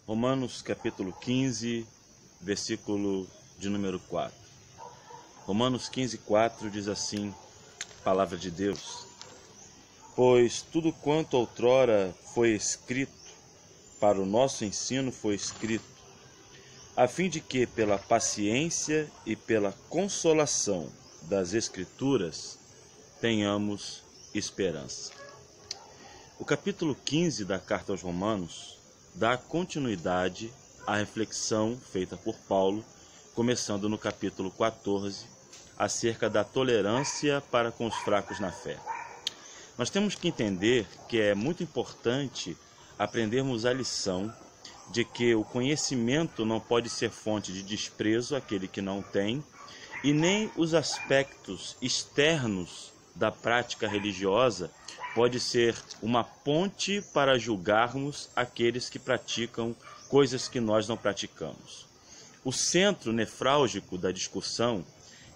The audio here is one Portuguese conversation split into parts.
Romanos capítulo 15, versículo de número 4. Romanos 15, 4 diz assim, palavra de Deus: Pois tudo quanto outrora foi escrito, para o nosso ensino foi escrito, a fim de que, pela paciência e pela consolação das Escrituras, tenhamos esperança. O capítulo 15 da Carta aos Romanos dá continuidade à reflexão feita por Paulo, começando no capítulo 14, acerca da tolerância para com os fracos na fé. Nós temos que entender que é muito importante aprendermos a lição de que o conhecimento não pode ser fonte de desprezo àquele que não tem, e nem os aspectos externos da prática religiosa pode ser uma ponte para julgarmos aqueles que praticam coisas que nós não praticamos. O centro nefrálgico da discussão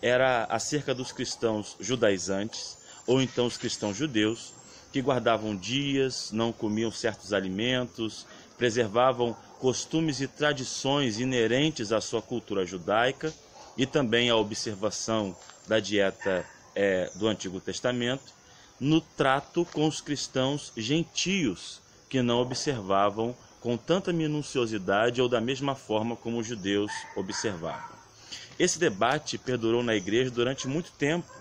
era acerca dos cristãos judaizantes, ou então os cristãos judeus, que guardavam dias, não comiam certos alimentos, preservavam costumes e tradições inerentes à sua cultura judaica e também à observação da dieta do Antigo Testamento, no trato com os cristãos gentios, que não observavam com tanta minuciosidade ou da mesma forma como os judeus observavam. Esse debate perdurou na igreja durante muito tempo.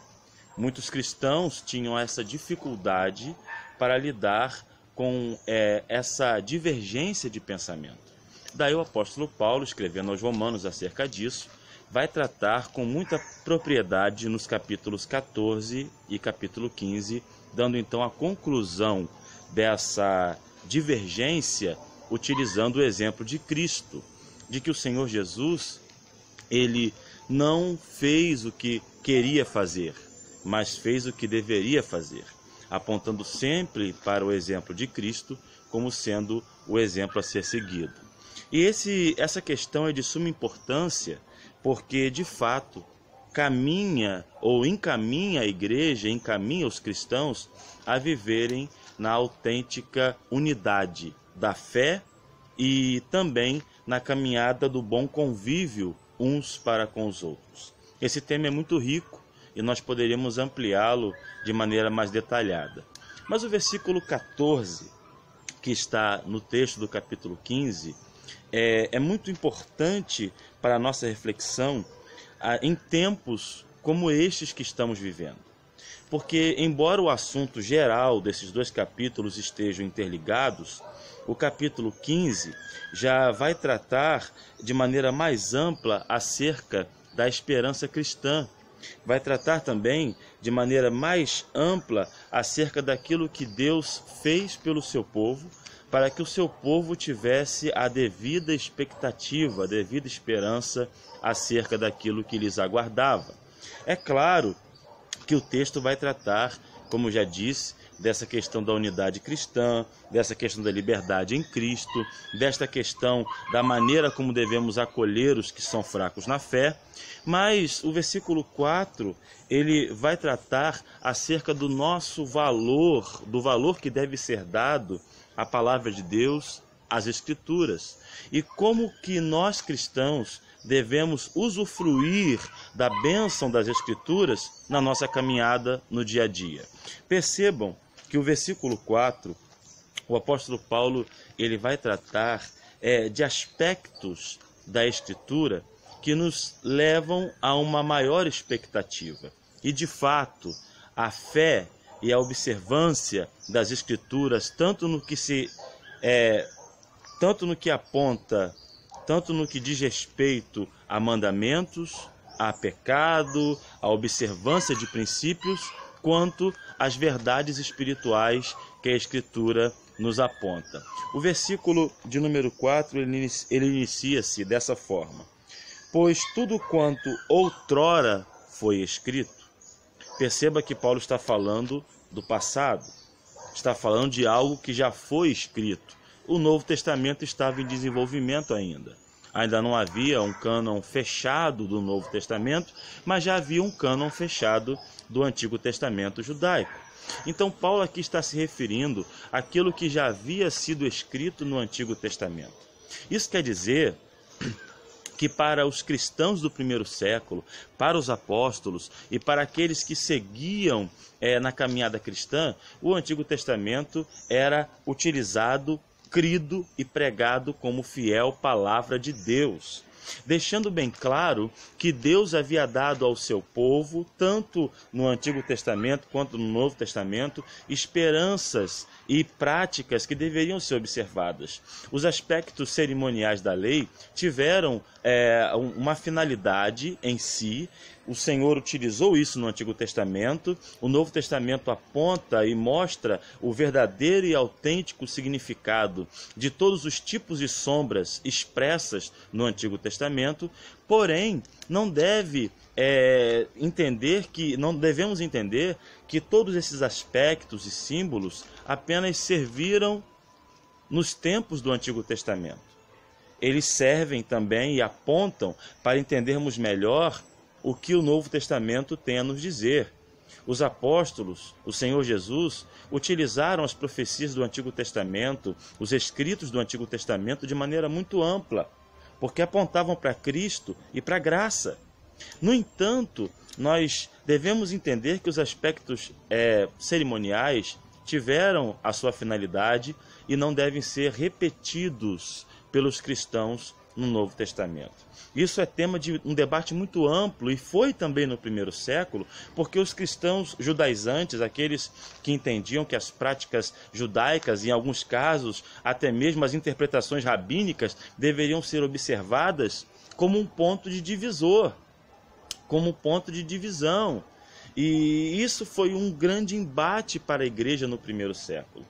Muitos cristãos tinham essa dificuldade para lidar com essa divergência de pensamento. Daí o apóstolo Paulo, escrevendo aos Romanos acerca disso, vai tratar com muita propriedade nos capítulos 14 e capítulo 15, dando então a conclusão dessa divergência, utilizando o exemplo de Cristo, de que o Senhor Jesus, ele não fez o que queria fazer, mas fez o que deveria fazer, apontando sempre para o exemplo de Cristo como sendo o exemplo a ser seguido. E essa questão é de suma importância, porque, de fato, caminha ou encaminha a igreja, encaminha os cristãos a viverem na autêntica unidade da fé e também na caminhada do bom convívio uns para com os outros. Esse tema é muito rico e nós poderíamos ampliá-lo de maneira mais detalhada. Mas o versículo 14, que está no texto do capítulo 15, é muito importante para a nossa reflexão em tempos como estes que estamos vivendo. Porque, embora o assunto geral desses dois capítulos estejam interligados, o capítulo 15 já vai tratar de maneira mais ampla acerca da esperança cristã. Vai tratar também de maneira mais ampla acerca daquilo que Deus fez pelo seu povo, para que o seu povo tivesse a devida expectativa, a devida esperança acerca daquilo que lhes aguardava. É claro que o texto vai tratar, como já disse, dessa questão da unidade cristã, dessa questão da liberdade em Cristo, desta questão da maneira como devemos acolher os que são fracos na fé, mas o versículo 4, ele vai tratar acerca do nosso valor, do valor que deve ser dado à palavra de Deus, às Escrituras, e como que nós cristãos devemos usufruir da bênção das Escrituras na nossa caminhada no dia a dia. Percebam que o versículo 4, o apóstolo Paulo, ele vai tratar de aspectos da Escritura que nos levam a uma maior expectativa. E, de fato, a fé e a observância das Escrituras, tanto no que aponta, tanto no que diz respeito a mandamentos, a pecado, a observância de princípios, quanto às verdades espirituais que a Escritura nos aponta. O versículo de número 4, ele inicia-se dessa forma: Pois tudo quanto outrora foi escrito. Perceba que Paulo está falando do passado, está falando de algo que já foi escrito. O Novo Testamento estava em desenvolvimento ainda. Ainda não havia um cânon fechado do Novo Testamento, mas já havia um cânon fechado do Antigo Testamento judaico. Então Paulo aqui está se referindo àquilo que já havia sido escrito no Antigo Testamento. Isso quer dizer que para os cristãos do primeiro século, para os apóstolos e para aqueles que seguiam na caminhada cristã, o Antigo Testamento era utilizado, crido e pregado como fiel palavra de Deus, deixando bem claro que Deus havia dado ao seu povo, tanto no Antigo Testamento quanto no Novo Testamento, esperanças e práticas que deveriam ser observadas. Os aspectos cerimoniais da lei tiveram uma finalidade em si. O Senhor utilizou isso no Antigo Testamento. O Novo Testamento aponta e mostra o verdadeiro e autêntico significado de todos os tipos de sombras expressas no Antigo Testamento. Porém, não devemos entender que todos esses aspectos e símbolos apenas serviram nos tempos do Antigo Testamento. Eles servem também e apontam para entendermos melhor o que o Novo Testamento tem a nos dizer. Os apóstolos, o Senhor Jesus, utilizaram as profecias do Antigo Testamento, os escritos do Antigo Testamento de maneira muito ampla, porque apontavam para Cristo e para a graça. No entanto, nós devemos entender que os aspectos cerimoniais tiveram a sua finalidade e não devem ser repetidos pelos cristãos no Novo Testamento. Isso é tema de um debate muito amplo e foi também no primeiro século, porque os cristãos judaizantes, aqueles que entendiam que as práticas judaicas, em alguns casos até mesmo as interpretações rabínicas, deveriam ser observadas como um ponto de divisor, como um ponto de divisão. E isso foi um grande embate para a igreja no primeiro século.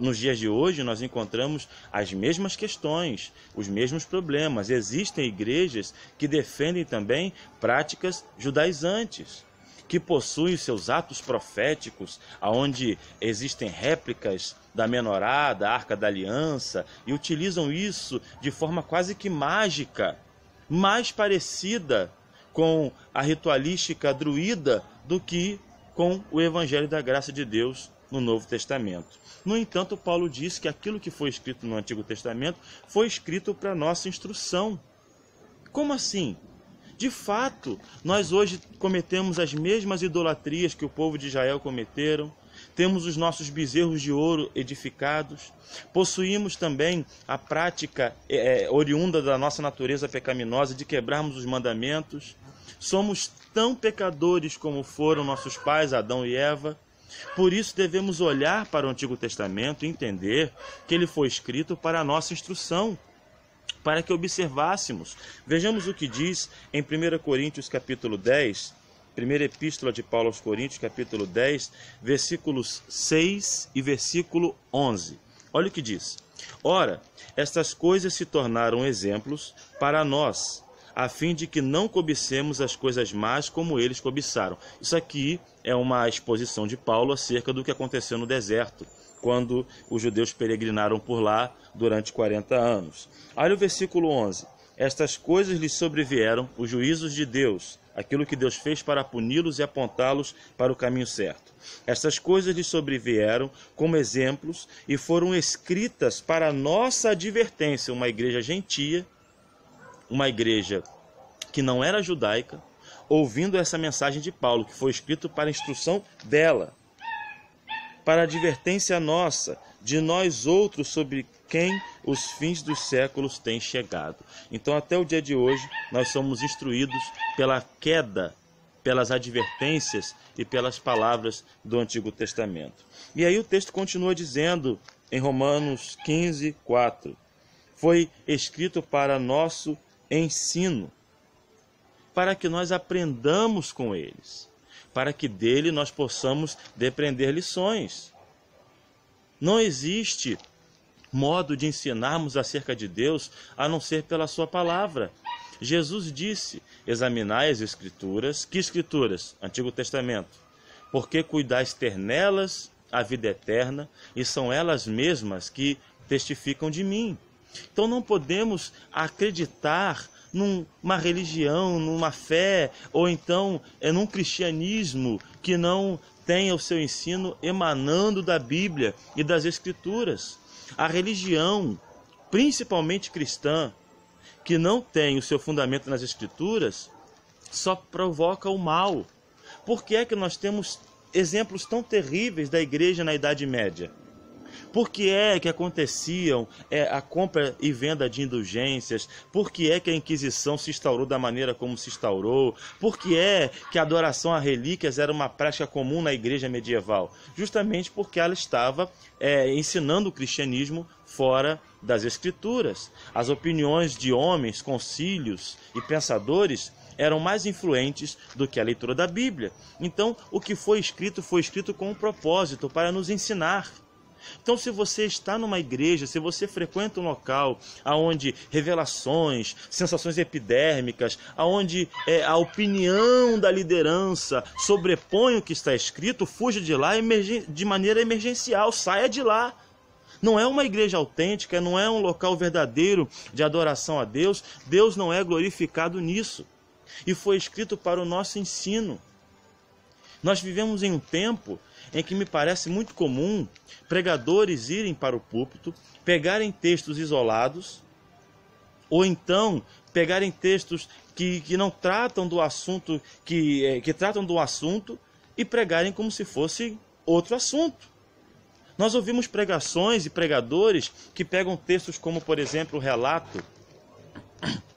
Nos dias de hoje, nós encontramos as mesmas questões, os mesmos problemas. Existem igrejas que defendem também práticas judaizantes, que possuem seus atos proféticos, onde existem réplicas da menorá, da Arca da Aliança, e utilizam isso de forma quase que mágica, mais parecida com a ritualística druida do que com o Evangelho da Graça de Deus no Novo Testamento. No entanto, Paulo diz que aquilo que foi escrito no Antigo Testamento foi escrito para nossa instrução. Como assim? De fato, nós hoje cometemos as mesmas idolatrias que o povo de Israel cometeram, temos os nossos bezerros de ouro edificados, possuímos também a prática oriunda da nossa natureza pecaminosa de quebrarmos os mandamentos, somos tão pecadores como foram nossos pais, Adão e Eva. Por isso devemos olhar para o Antigo Testamento e entender que ele foi escrito para a nossa instrução, para que observássemos. Vejamos o que diz em 1 Coríntios capítulo 10, primeira epístola de Paulo aos Coríntios, capítulo 10, versículos 6 e versículo 11. Olha o que diz. Ora, estas coisas se tornaram exemplos para nós, a fim de que não cobicemos as coisas más como eles cobiçaram. Isso aqui é uma exposição de Paulo acerca do que aconteceu no deserto, quando os judeus peregrinaram por lá durante 40 anos. Olha o versículo 11. Estas coisas lhes sobrevieram, os juízos de Deus, aquilo que Deus fez para puni-los e apontá-los para o caminho certo. Estas coisas lhes sobrevieram como exemplos e foram escritas para nossa advertência. Uma igreja gentia, uma igreja que não era judaica, ouvindo essa mensagem de Paulo, que foi escrito para a instrução dela, para a advertência nossa, de nós outros, sobre quem os fins dos séculos têm chegado. Então, até o dia de hoje, nós somos instruídos pela queda, pelas advertências e pelas palavras do Antigo Testamento. E aí o texto continua dizendo, em Romanos 15, 4, foi escrito para nosso ensino, para que nós aprendamos com eles, para que dele nós possamos depreender lições. Não existe modo de ensinarmos acerca de Deus a não ser pela sua palavra. Jesus disse, examinai as Escrituras. Que Escrituras? Antigo Testamento. Porque cuidais ter nelas a vida eterna, e são elas mesmas que testificam de mim. Então não podemos acreditar numa religião, numa fé, ou então num cristianismo que não tenha o seu ensino emanando da Bíblia e das Escrituras. A religião principalmente cristã, que não tem o seu fundamento nas Escrituras, só provoca o mal. Por que é que nós temos exemplos tão terríveis da igreja na Idade Média? Por que é que aconteciam a compra e venda de indulgências? Por que é que a Inquisição se instaurou da maneira como se instaurou? Por que é que a adoração a relíquias era uma prática comum na igreja medieval? Justamente porque ela estava ensinando o cristianismo fora das Escrituras. As opiniões de homens, concílios e pensadores eram mais influentes do que a leitura da Bíblia. Então, o que foi escrito com um propósito, para nos ensinar. Então, se você está numa igreja, se você frequenta um local onde revelações, sensações epidérmicas, onde a opinião da liderança sobrepõe o que está escrito, fuja de lá de maneira emergencial, saia de lá. Não é uma igreja autêntica, não é um local verdadeiro de adoração a Deus. Deus não é glorificado nisso. E foi escrito para o nosso ensino. Nós vivemos em um tempo em que me parece muito comum pregadores irem para o púlpito, pegarem textos isolados, ou então pegarem textos que não tratam do assunto, que tratam do assunto, e pregarem como se fosse outro assunto. Nós ouvimos pregações e pregadores que pegam textos como, por exemplo, o relato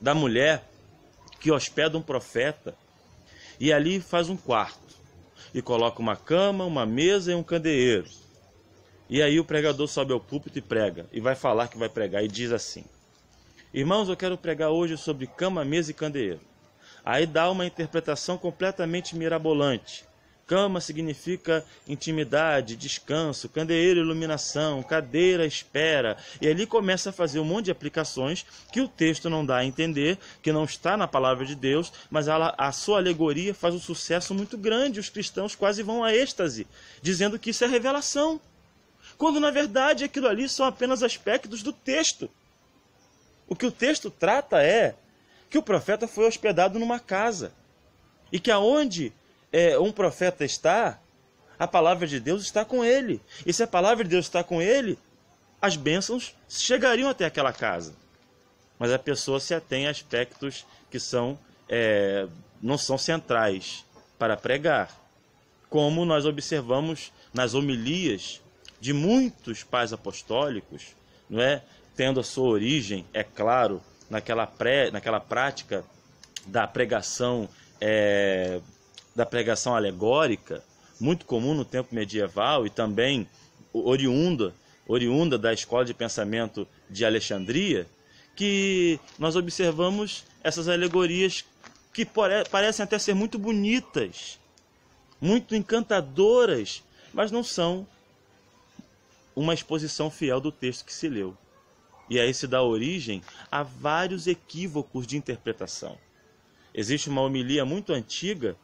da mulher que hospeda um profeta e ali faz um quarto e coloca uma cama, uma mesa e um candeeiro. E aí o pregador sobe ao púlpito e prega, e vai falar que vai pregar, e diz assim: irmãos, eu quero pregar hoje sobre cama, mesa e candeeiro. Aí dá uma interpretação completamente mirabolante. Cama significa intimidade, descanso, candeeiro, iluminação, cadeira, espera. E ali começa a fazer um monte de aplicações que o texto não dá a entender, que não está na palavra de Deus, mas a sua alegoria faz um sucesso muito grande. Os cristãos quase vão a êxtase, dizendo que isso é revelação. Quando na verdade aquilo ali são apenas aspectos do texto. O que o texto trata é que o profeta foi hospedado numa casa. E que aonde um profeta está, a palavra de Deus está com ele. E se a palavra de Deus está com ele, as bênçãos chegariam até aquela casa. Mas a pessoa se atém a aspectos que não são centrais para pregar. Como nós observamos nas homilias de muitos pais apostólicos, não é? Tendo a sua origem, é claro, naquela prática da pregação alegórica, muito comum no tempo medieval e também oriunda da escola de pensamento de Alexandria, que nós observamos essas alegorias que parecem até ser muito bonitas, muito encantadoras, mas não são uma exposição fiel do texto que se leu. E aí se dá origem a vários equívocos de interpretação. Existe uma homilia muito antiga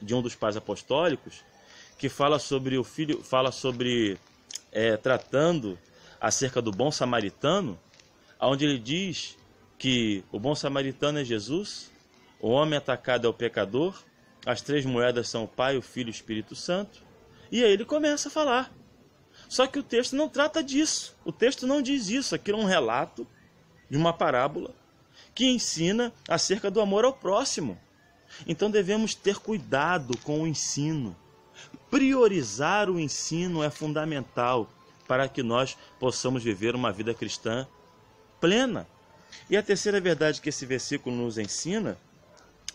de um dos pais apostólicos que fala sobre tratando acerca do bom samaritano, onde ele diz que o bom samaritano é Jesus, o homem atacado é o pecador, as 3 moedas são o Pai, o Filho e o Espírito Santo. E aí ele começa a falar. Só que o texto não trata disso. O texto não diz isso. Aquilo é um relato de uma parábola que ensina acerca do amor ao próximo. Então devemos ter cuidado com o ensino. Priorizar o ensino é fundamental para que nós possamos viver uma vida cristã plena. E a terceira verdade que esse versículo nos ensina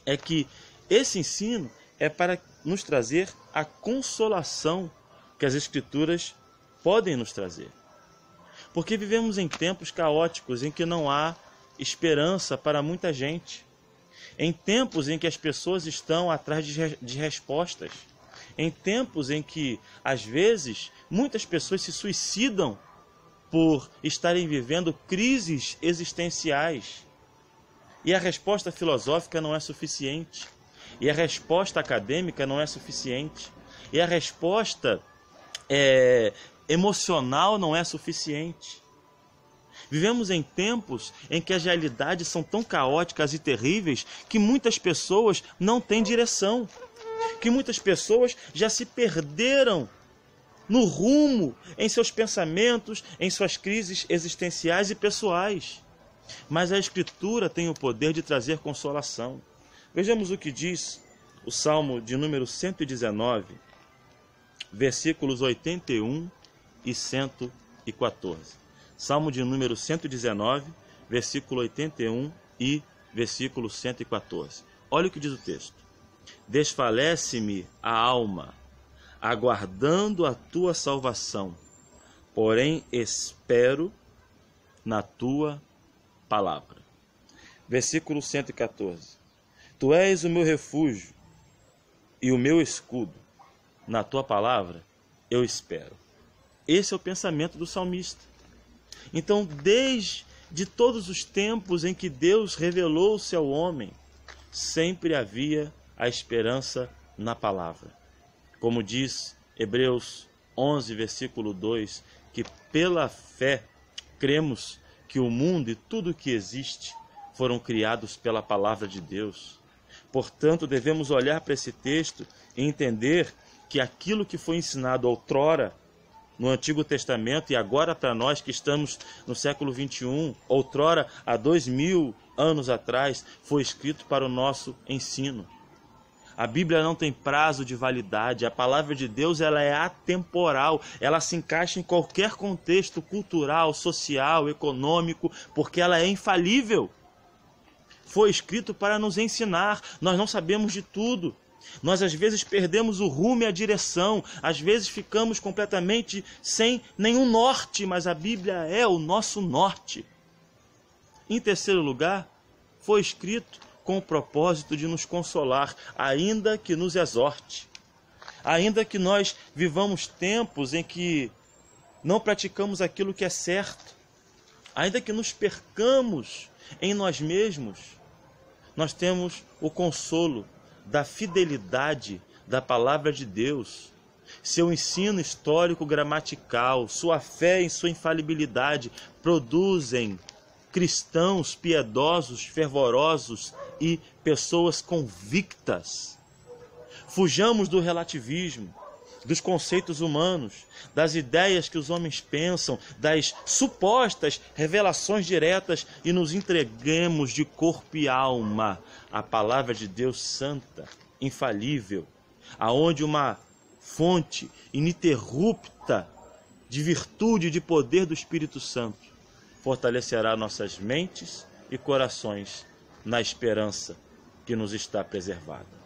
é que esse ensino é para nos trazer a consolação que as Escrituras podem nos trazer. Porque vivemos em tempos caóticos em que não há esperança para muita gente. Em tempos em que as pessoas estão atrás de respostas. Em tempos em que, às vezes, muitas pessoas se suicidam por estarem vivendo crises existenciais. E a resposta filosófica não é suficiente. E a resposta acadêmica não é suficiente. E a resposta emocional não é suficiente. Vivemos em tempos em que as realidades são tão caóticas e terríveis que muitas pessoas não têm direção, que muitas pessoas já se perderam no rumo, em seus pensamentos, em suas crises existenciais e pessoais. Mas a Escritura tem o poder de trazer consolação. Vejamos o que diz o Salmo de número 119, versículos 81 e 114. Salmo de número 119, versículo 81 e versículo 114. Olha o que diz o texto. Desfalece-me a alma, aguardando a tua salvação, porém espero na tua palavra. Versículo 114. Tu és o meu refúgio e o meu escudo, na tua palavra eu espero. Esse é o pensamento do salmista. Então, desde todos os tempos em que Deus revelou-se ao homem, sempre havia a esperança na palavra. Como diz Hebreus 11, versículo 2, que pela fé cremos que o mundo e tudo o que existe foram criados pela palavra de Deus. Portanto, devemos olhar para esse texto e entender que aquilo que foi ensinado outrora no Antigo Testamento e agora para nós que estamos no século 21, outrora há 2000 anos atrás, foi escrito para o nosso ensino. A Bíblia não tem prazo de validade, a palavra de Deus ela é atemporal, ela se encaixa em qualquer contexto cultural, social, econômico, porque ela é infalível. Foi escrito para nos ensinar, nós não sabemos de tudo. Nós às vezes perdemos o rumo e a direção, às vezes ficamos completamente sem nenhum norte, mas a Bíblia é o nosso norte. Em terceiro lugar, foi escrito com o propósito de nos consolar, ainda que nos exorte. Ainda que nós vivamos tempos em que não praticamos aquilo que é certo, ainda que nos percamos em nós mesmos, nós temos o consolo da fidelidade da palavra de Deus, seu ensino histórico gramatical, sua fé em sua infalibilidade produzem cristãos piedosos, fervorosos e pessoas convictas. Fujamos do relativismo, dos conceitos humanos, das ideias que os homens pensam, das supostas revelações diretas e nos entreguemos de corpo e alma à palavra de Deus santa, infalível, aonde uma fonte ininterrupta de virtude e de poder do Espírito Santo fortalecerá nossas mentes e corações na esperança que nos está preservada.